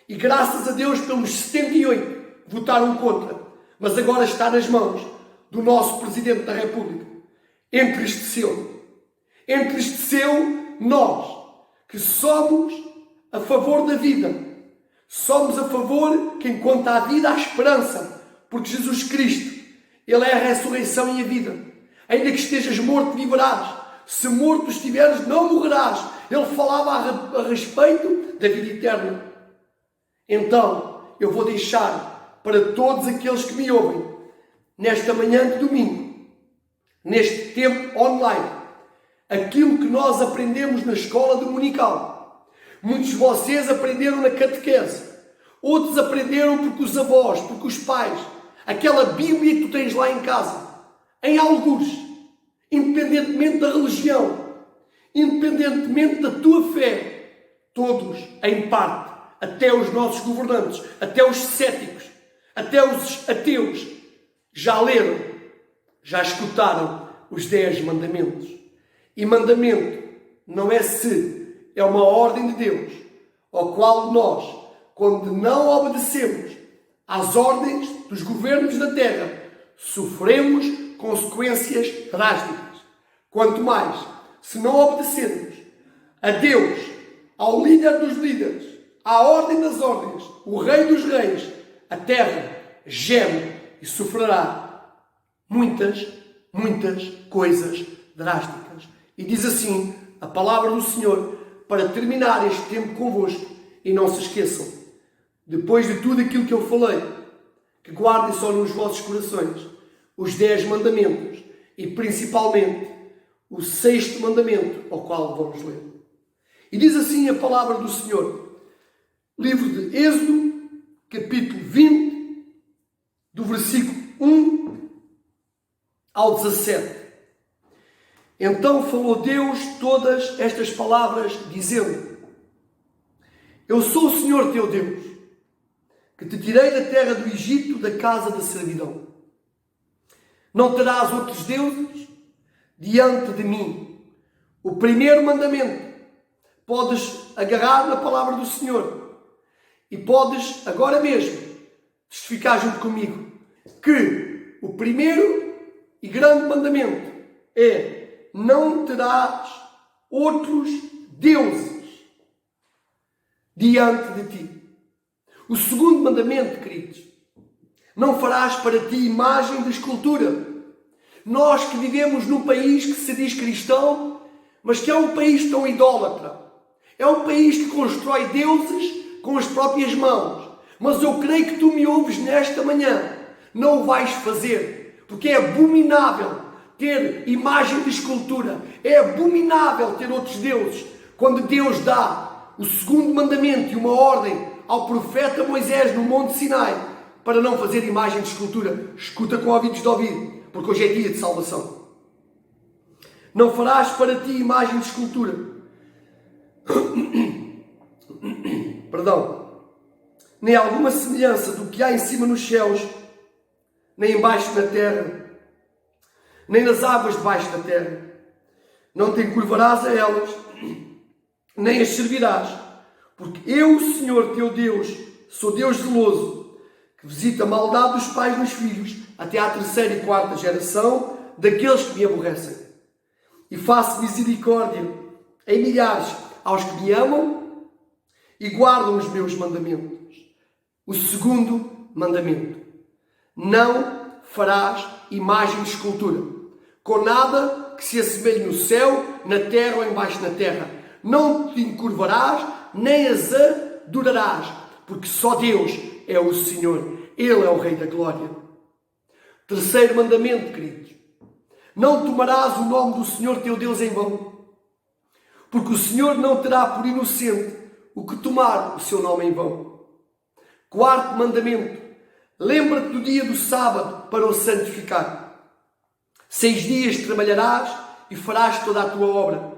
[SPEAKER 1] e graças a Deus pelos 78 votaram contra, mas agora está nas mãos do nosso Presidente da República. Entristeceu nós, que somos a favor da vida, somos a favor que enquanto há vida há esperança, porque Jesus Cristo, Ele é a ressurreição e a vida. Ainda que estejas morto, viverás. Se morto estiveres, não morrerás. Ele falava a respeito da vida eterna. Então, eu vou deixar para todos aqueles que me ouvem, nesta manhã de domingo, neste tempo online, aquilo que nós aprendemos na escola dominical. Muitos de vocês aprenderam na catequese. Outros aprenderam porque os avós, porque os pais, aquela Bíblia que tu tens lá em casa, em algures, independentemente da religião, independentemente da tua fé, todos, em parte, até os nossos governantes, até os céticos, até os ateus, já leram, já escutaram os 10 mandamentos. E mandamento não é se, é uma ordem de Deus, ao qual nós, quando não obedecemos às ordens dos governos da terra, sofremos consequências drásticas. Quanto mais, se não obedecermos a Deus, ao líder dos líderes, à ordem das ordens, o rei dos reis, a terra geme e sofrerá muitas coisas drásticas. E diz assim a palavra do Senhor, para terminar este tempo convosco. E não se esqueçam, depois de tudo aquilo que eu falei, que guardem só nos vossos corações os 10 mandamentos e principalmente o 6º mandamento, ao qual vamos ler. E diz assim a palavra do Senhor, livro de Êxodo, capítulo 20, do versículo 1 ao 17. Então falou Deus todas estas palavras, dizendo: Eu sou o Senhor teu Deus, que te tirei da terra do Egito, da casa da servidão. Não terás outros deuses diante de mim. O primeiro mandamento, podes agarrar na palavra do Senhor e podes agora mesmo testificar junto comigo que o primeiro e grande mandamento é: não terás outros deuses diante de ti. O segundo mandamento, queridos, não farás para ti imagem de escultura. Nós que vivemos num país que se diz cristão, mas que é um país tão idólatra. É um país que constrói deuses com as próprias mãos. Mas eu creio que tu me ouves nesta manhã. Não o vais fazer, porque é abominável ter imagem de escultura. É abominável ter outros deuses. Quando Deus dá o segundo mandamento e uma ordem ao profeta Moisés no Monte Sinai para não fazer imagem de escultura, escuta com ouvidos de ouvir, porque hoje é dia de salvação. Não farás para ti imagem de escultura. Perdão. Nem alguma semelhança do que há em cima nos céus, nem embaixo na terra, nem nas águas debaixo da terra. Não te encurvarás a elas, nem as servirás, porque eu, o Senhor teu Deus, sou Deus zeloso, que visita a maldade dos pais nos filhos, até à 3ª e 4ª geração daqueles que me aborrecem. E faço misericórdia em milhares aos que me amam e guardam os meus mandamentos. O segundo mandamento: não farás imagem de escultura, com nada que se assemelhe no céu, na terra ou embaixo na terra. Não te encurvarás, nem as adorarás, porque só Deus é o Senhor. Ele é o Rei da Glória. Terceiro mandamento, queridos. Não tomarás o nome do Senhor teu Deus em vão, porque o Senhor não terá por inocente o que tomar o seu nome em vão. Quarto mandamento. Lembra-te do dia do sábado para o santificar. 6 dias trabalharás e farás toda a tua obra.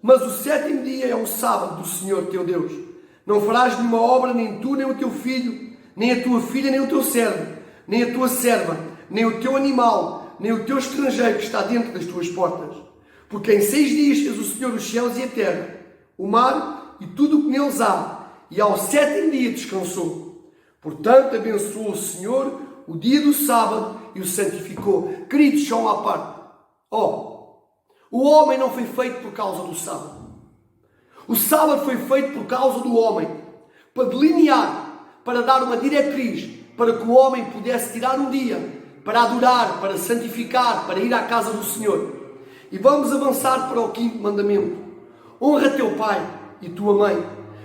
[SPEAKER 1] Mas o 7º dia é o sábado do Senhor teu Deus. Não farás nenhuma obra, nem tu, nem o teu filho, nem a tua filha, nem o teu servo, nem a tua serva, nem o teu animal, nem o teu estrangeiro que está dentro das tuas portas. Porque em 6 dias fez o Senhor os céus e a terra, o mar e tudo o que neles há, e ao 7º dia descansou. Portanto, abençoou o Senhor o dia do sábado e o santificou. Queridos, só uma parte. O homem não foi feito por causa do sábado. O sábado foi feito por causa do homem, para delinear, para dar uma diretriz, para que o homem pudesse tirar um dia para adorar, para santificar, para ir à casa do Senhor. E vamos avançar para o 5º mandamento. Honra teu pai e tua mãe,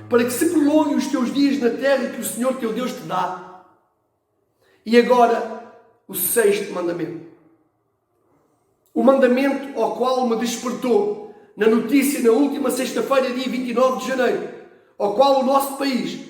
[SPEAKER 1] para que se prolonguem os teus dias na terra que o Senhor teu Deus te dá. E agora, o 6º mandamento. O mandamento ao qual me despertou na notícia na última sexta-feira, dia 29 de janeiro, ao qual o nosso país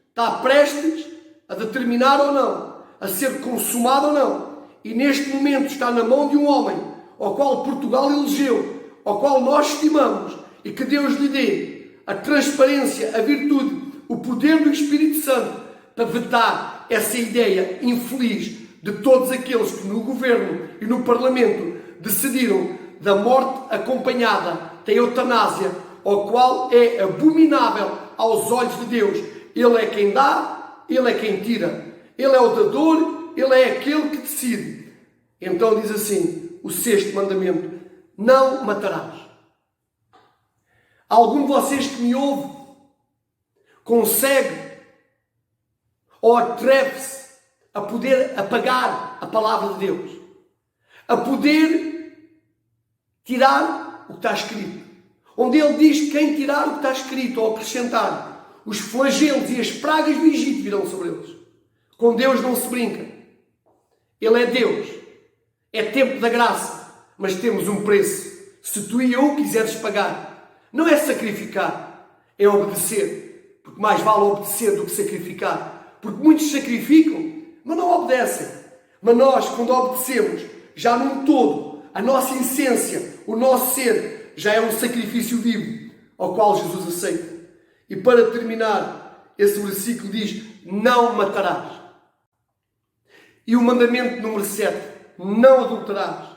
[SPEAKER 1] está prestes a determinar ou não, a ser consumado ou não, e neste momento está na mão de um homem, ao qual Portugal elegeu, ao qual nós estimamos, e que Deus lhe dê a transparência, a virtude, o poder do Espírito Santo para vetar essa ideia infeliz de todos aqueles que no governo e no parlamento decidiram da morte acompanhada da eutanásia, ao qual é abominável aos olhos de Deus. Ele é quem dá, Ele é quem tira. Ele é o dador, Ele é aquele que decide. Então diz assim, o 6º mandamento: não matarás. Algum de vocês que me ouve consegue ou atreve-se a poder apagar a palavra de Deus, a poder tirar o que está escrito, onde ele diz que quem tirar o que está escrito ou acrescentar, os flagelos e as pragas do Egito virão sobre eles. Com Deus não se brinca. Ele é Deus. É tempo da graça, mas temos um preço. Se tu e eu quiseres pagar, não é sacrificar, é obedecer. Porque mais vale obedecer do que sacrificar. Porque muitos sacrificam, mas não obedecem. Mas nós, quando obedecemos, já num todo, a nossa essência, o nosso ser, já é um sacrifício vivo, ao qual Jesus aceita. E para terminar, esse versículo diz: não matarás. E o mandamento número 7, não adulterarás.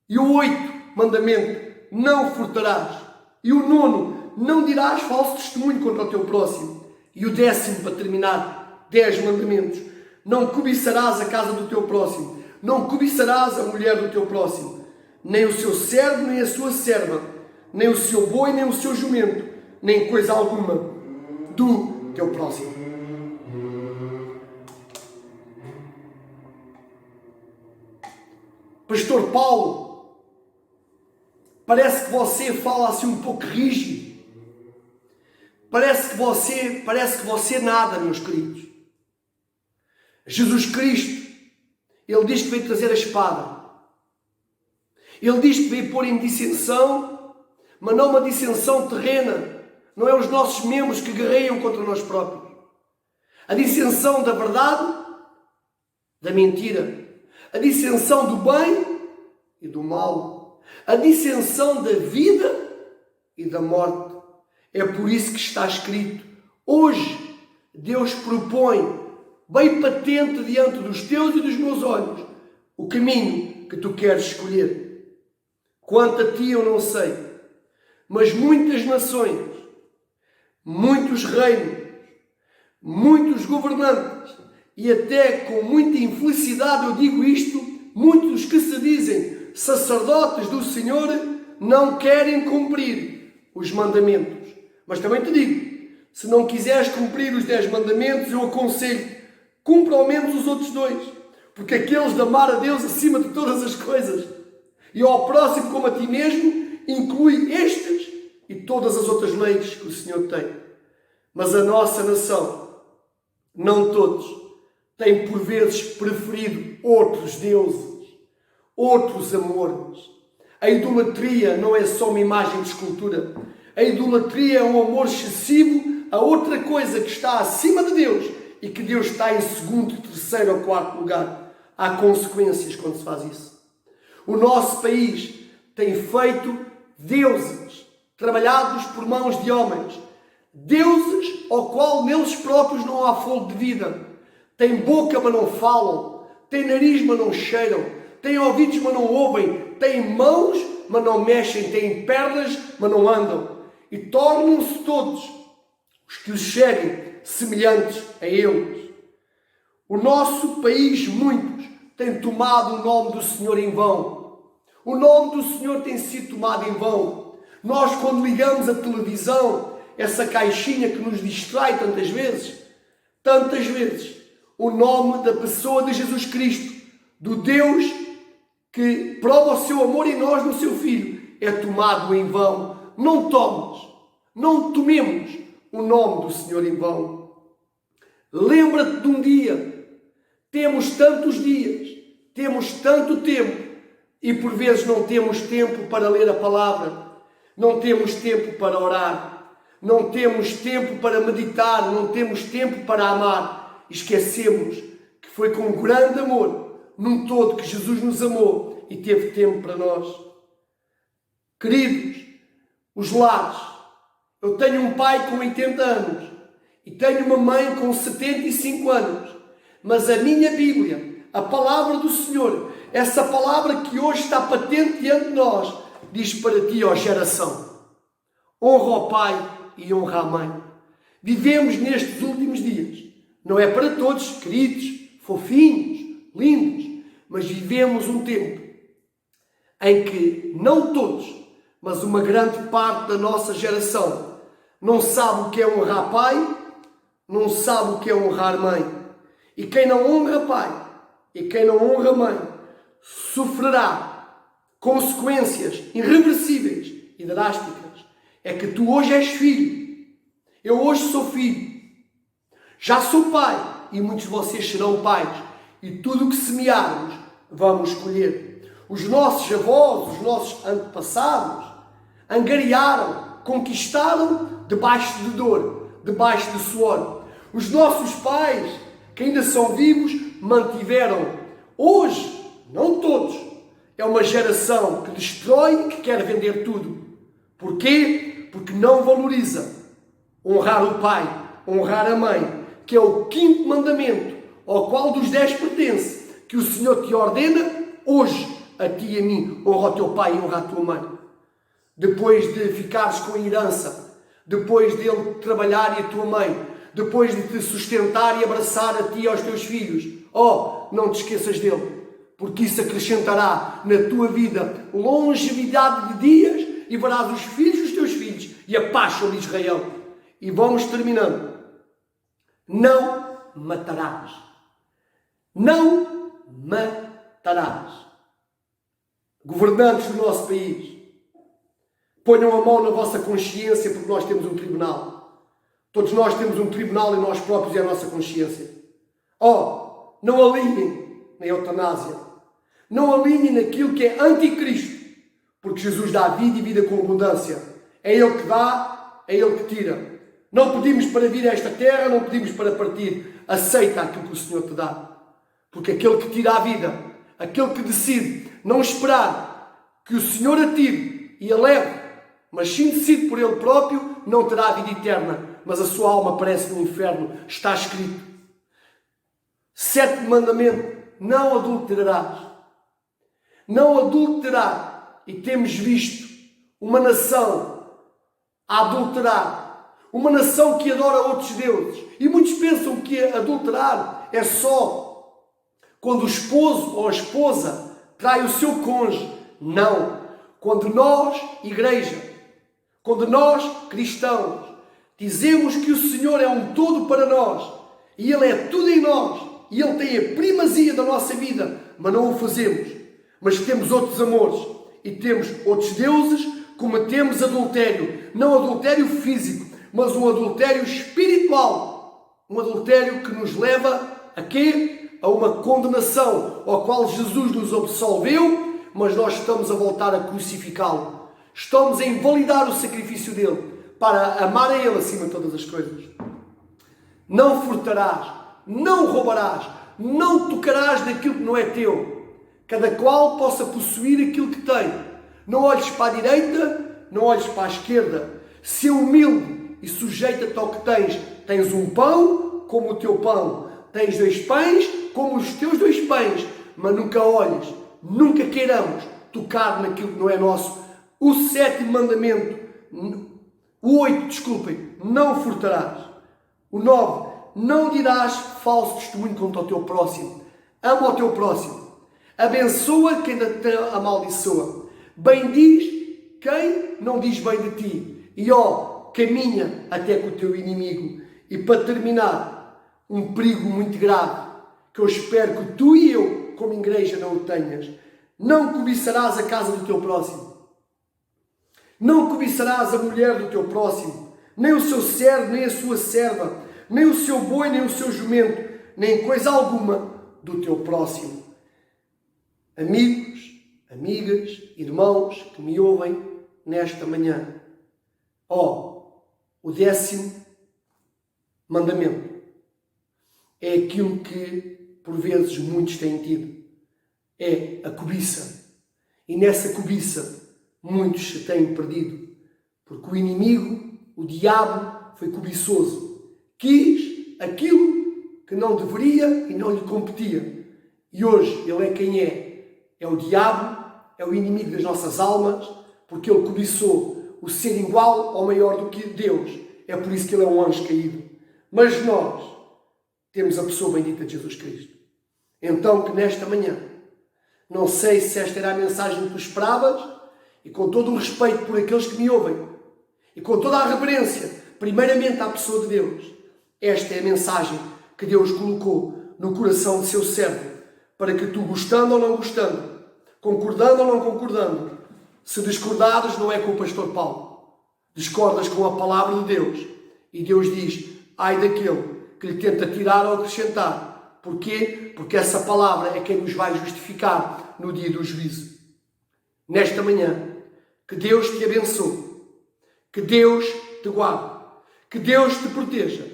[SPEAKER 1] E o 8º mandamento, não furtarás. E o 9º, não dirás falso testemunho contra o teu próximo. E o 10º, para terminar, 10 mandamentos: não cobiçarás a casa do teu próximo. Não cobiçarás a mulher do teu próximo, nem o seu servo, nem a sua serva, nem o seu boi, nem o seu jumento, nem coisa alguma do teu próximo. Pastor Paulo, parece que você fala assim um pouco rígido. Parece que você nada, meus queridos. Jesus Cristo, Ele diz que veio trazer a espada. Ele diz que veio pôr em dissensão, mas não uma dissensão terrena. Não é os nossos membros que guerreiam contra nós próprios. A dissensão da verdade, da mentira. A dissensão do bem e do mal. A dissensão da vida e da morte. É por isso que está escrito: hoje Deus propõe, bem patente diante dos teus e dos meus olhos, o caminho que tu queres escolher. Quanto a ti eu não sei, mas muitas nações, muitos reinos, muitos governantes, e até com muita infelicidade eu digo isto, muitos que se dizem sacerdotes do Senhor não querem cumprir os mandamentos. Mas também te digo, se não quiseres cumprir os 10 mandamentos, eu aconselho, cumpra ao menos os outros 2, porque aqueles de amar a Deus acima de todas as coisas e ao próximo como a ti mesmo, inclui estes e todas as outras leis que o Senhor tem. Mas a nossa nação não todos, têm por vezes preferido outros deuses, outros amores. A idolatria não é só uma imagem de escultura. A idolatria é um amor excessivo a outra coisa que está acima de Deus e que Deus está em segundo, terceiro ou quarto lugar. Há consequências quando se faz isso. O nosso país tem feito deuses trabalhados por mãos de homens. Deuses ao qual neles próprios não há fôlego de vida. Têm boca, mas não falam. Têm nariz, mas não cheiram. Têm ouvidos, mas não ouvem. Têm mãos, mas não mexem. Têm pernas, mas não andam. E tornam-se todos, os que os seguem, semelhantes a eles. O nosso país, muitos, têm tomado o nome do Senhor em vão. O nome do Senhor tem sido tomado em vão. Nós, quando ligamos a televisão, essa caixinha que nos distrai tantas vezes, o nome da pessoa de Jesus Cristo, do Deus que prova o seu amor em nós, no seu Filho, é tomado em vão. Não tomes, não tomemos o nome do Senhor em vão. Lembra-te de um dia. Temos tantos dias, temos tanto tempo e por vezes não temos tempo para ler a palavra, não temos tempo para orar, não temos tempo para meditar, não temos tempo para amar. Esquecemos que foi com grande amor, num todo, que Jesus nos amou e teve tempo para nós. Queridos, os lares. Eu tenho um pai com 80 anos e tenho uma mãe com 75 anos. Mas a minha Bíblia, a palavra do Senhor, essa palavra que hoje está patente diante de nós, diz para ti, ó geração, honra ao pai e honra à mãe. Vivemos nestes últimos dias. Não é para todos, queridos, fofinhos, lindos, mas vivemos um tempo em que não todos, mas uma grande parte da nossa geração não sabe o que é honrar pai, não sabe o que é honrar mãe. E quem não honra pai e quem não honra mãe sofrerá consequências irreversíveis e drásticas. É que tu hoje és filho, eu hoje sou filho, já sou pai e muitos de vocês serão pais. E tudo o que semearmos vamos colher. Os nossos avós, os nossos antepassados angariaram, conquistaram debaixo de dor, debaixo de suor. Os nossos pais, que ainda são vivos, mantiveram. Hoje, não todos, é uma geração que destrói e que quer vender tudo. Porquê? Porque não valoriza honrar o pai, honrar a mãe, que é o 5º mandamento, ao qual dos 10 pertence, que o Senhor te ordena hoje, a ti e a mim, honra o teu pai e honra a tua mãe. Depois de ficares com a herança, depois dele trabalhar e a tua mãe, depois de te sustentar e abraçar a ti e aos teus filhos, não te esqueças dele, porque isso acrescentará na tua vida longevidade de dias e verás os filhos dos teus filhos e a paz sobre Israel. E vamos terminando. Não matarás. Não matarás. Governantes do nosso país, ponham a mão na vossa consciência, porque nós temos um tribunal. Todos nós temos um tribunal em nós próprios e a nossa consciência. Não alinhem na eutanásia. Não alinhem naquilo que é anticristo. Porque Jesus dá vida e vida com abundância. É Ele que dá, é Ele que tira. Não pedimos para vir a esta terra, não pedimos para partir. Aceita aquilo que o Senhor te dá. Porque aquele que tira a vida, aquele que decide não esperar que o Senhor a tire e a leve, mas sim decide por Ele próprio, não terá a vida eterna, mas a sua alma perece no inferno. Está escrito. 7º mandamento: não adulterarás. Não adulterarás. E temos visto uma nação a adulterar, uma nação que adora outros deuses. E muitos pensam que adulterar é só quando o esposo ou a esposa trai o seu cônjuge. Não. Quando nós, igreja, quando nós, cristãos, dizemos que o Senhor é um todo para nós e Ele é tudo em nós e Ele tem a primazia da nossa vida, mas não o fazemos, mas temos outros amores e temos outros deuses, cometemos adultério. Não adultério físico, mas um adultério espiritual. Um adultério que nos leva a quê? A uma condenação, ao qual Jesus nos absolveu, mas nós estamos a voltar a crucificá-lo. Estamos a invalidar o sacrifício dele, para amar a ele acima de todas as coisas. Não furtarás, não roubarás, não tocarás naquilo que não é teu. Cada qual possa possuir aquilo que tem. Não olhes para a direita, não olhes para a esquerda. Se humilde e sujeita-te ao que tens. Tens um pão como o teu pão. Tens 2 pães como os teus 2 pães. Mas nunca olhes, nunca queiramos tocar naquilo que não é nosso. O 7º mandamento, o 8, desculpem, não furtarás. O 9, não dirás falso testemunho contra o teu próximo. Ama o teu próximo. Abençoa quem te amaldiçoa. Bendiz quem não diz bem de ti. E caminha até com o teu inimigo. E para terminar, um perigo muito grave, que eu espero que tu e eu, como igreja, não o tenhas. Não cobiçarás a casa do teu próximo. Não cobiçarás a mulher do teu próximo, nem o seu servo, nem a sua serva, nem o seu boi, nem o seu jumento, nem coisa alguma do teu próximo. Amigos, amigas, irmãos que me ouvem nesta manhã. O 10º mandamento é aquilo que, por vezes, muitos têm tido. É a cobiça. E nessa cobiça, muitos se têm perdido, porque o inimigo, o diabo, foi cobiçoso. Quis aquilo que não deveria e não lhe competia. E hoje ele é quem é. É o diabo, é o inimigo das nossas almas, porque ele cobiçou o ser igual ou maior do que Deus. É por isso que ele é um anjo caído. Mas nós temos a pessoa bendita de Jesus Cristo. Então que nesta manhã, não sei se esta era a mensagem que tu esperavas, e com todo o respeito por aqueles que me ouvem, e com toda a reverência, primeiramente à pessoa de Deus, esta é a mensagem que Deus colocou no coração de seu servo, para que tu, gostando ou não gostando, concordando ou não concordando, se discordares, não é com o pastor Paulo, discordas com a palavra de Deus, e Deus diz, ai daquele que lhe tenta tirar ou acrescentar. Porquê? Porque essa palavra é quem nos vai justificar no dia do juízo. Nesta manhã, que Deus te abençoe, que Deus te guarde, que Deus te proteja.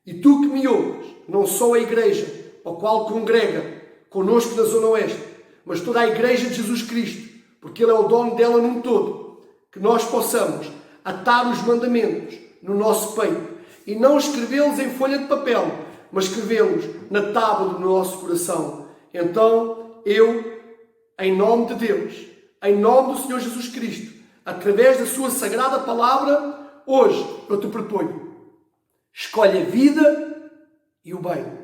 [SPEAKER 1] E tu que me ouves, não só a igreja, ao qual congrega connosco na Zona Oeste, mas toda a igreja de Jesus Cristo, porque Ele é o dono dela num todo, que nós possamos atar os mandamentos no nosso peito e não escrevê-los em folha de papel, mas escrevê-los na tábua do nosso coração. Então, eu, em nome de Deus, em nome do Senhor Jesus Cristo, através da sua sagrada palavra, hoje eu te proponho, escolhe a vida e o bem.